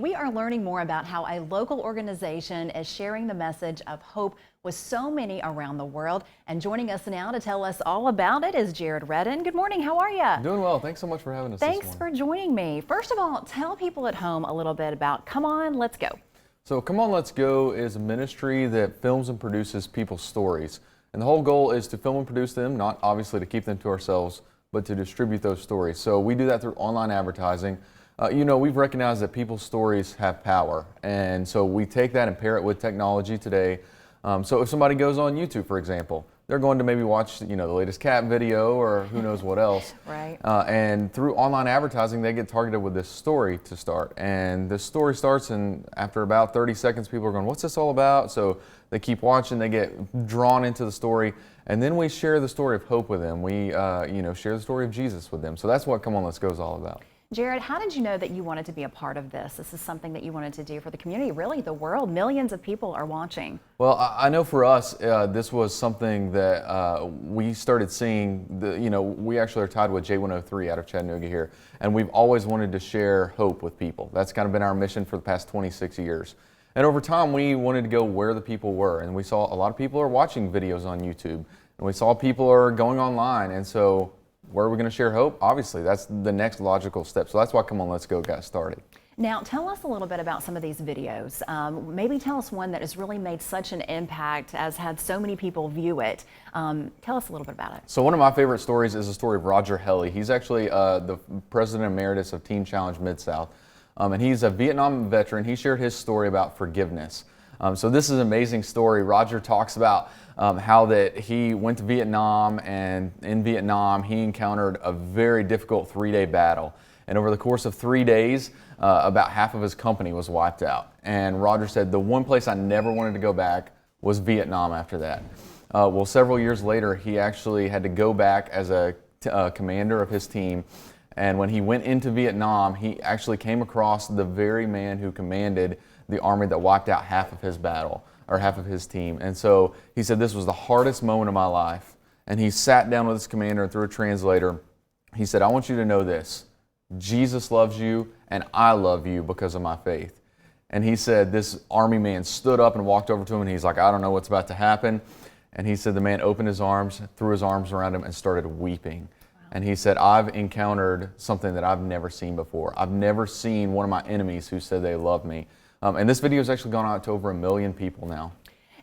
we are learning more about how a local organization is sharing the message of hope with so many around the world. And joining us now to tell us all about it is Jared Redden. Good morning, how are you? Doing well. Thanks so much for having us this Thanks morning. for joining me. First of all, tell people at home a little bit about Come On, Let's Go. So Come On, Let's Go is a ministry that films and produces people's stories. And the whole goal is to film and produce them, not obviously to keep them to ourselves, but to distribute those stories. So we do that through online advertising. We've recognized that people's stories have power. And so we take that and pair it with technology today. So if somebody goes on YouTube, for example, they're going to maybe watch, the latest cat video or who knows what else. Right. And through online advertising, they get targeted with this story to start. And the story starts, and after about 30 seconds, people are going, what's this all about? So they keep watching, they get drawn into the story. And then we share the story of hope with them. We, share the story of Jesus with them. So that's what Come On, Let's Go is all about. Jared, how did you know that you wanted to be a part of this? This is something that you wanted to do for the community, really the world. Millions of people are watching. Well, I know for us, this was something that we started seeing. We actually are tied with J103 out of Chattanooga here, and we've always wanted to share hope with people. That's kind of been our mission for the past 26 years. And over time, we wanted to go where the people were, and we saw a lot of people are watching videos on YouTube, and we saw people are going online, and so where are we going to share hope? Obviously, that's the next logical step. So that's why Come On, Let's Go got started. Now, tell us a little bit about some of these videos. Maybe tell us one that has really made such an impact, has had so many people view it. Tell us a little bit about it. So one of my favorite stories is the story of Roger Helly. He's actually the president emeritus of Teen Challenge Mid-South. And he's a Vietnam veteran. He shared his story about forgiveness. So this is an amazing story. Roger talks about how that he went to Vietnam, and in Vietnam he encountered a very difficult 3-day battle. And over the course of 3 days, about half of his company was wiped out. And Roger said, the one place I never wanted to go back was Vietnam after that. Well, several years later, he actually had to go back as a commander of his team. And when he went into Vietnam, he actually came across the very man who commanded the army that wiped out half of his battle, or half of his team. And so he said, this was the hardest moment of my life. And he sat down with his commander, and through a translator, he said, I want you to know this. Jesus loves you, and I love you because of my faith. And he said, this army man stood up and walked over to him, and he's like, I don't know what's about to happen. And he said the man opened his arms, threw his arms around him, and started weeping. And he said, I've encountered something that I've never seen before. I've never seen one of my enemies who said they love me. And this video has actually gone out to over 1 million people now.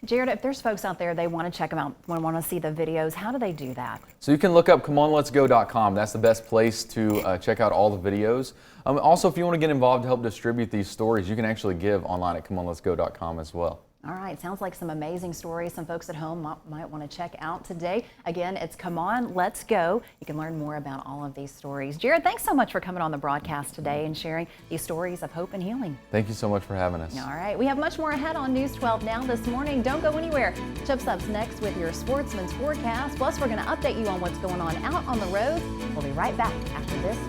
Jared, if there's folks out there, they want to check them out, want to see the videos, how do they do that? So you can look up ComeOnLet'sGo.com. That's the best place to check out all the videos. Also, if you want to get involved to help distribute these stories, you can actually give online at ComeOnLet'sGo.com as well. All right, sounds like some amazing stories some folks at home might want to check out today. Again, it's Come On, Let's Go. You can learn more about all of these stories. Jared, thanks so much for coming on the broadcast today and sharing these stories of hope and healing. Thank you so much for having us. All right, we have much more ahead on News 12 Now this morning. Don't go anywhere. Chip's up's next with your Sportsman's Forecast. Plus, we're going to update you on what's going on out on the road. We'll be right back after this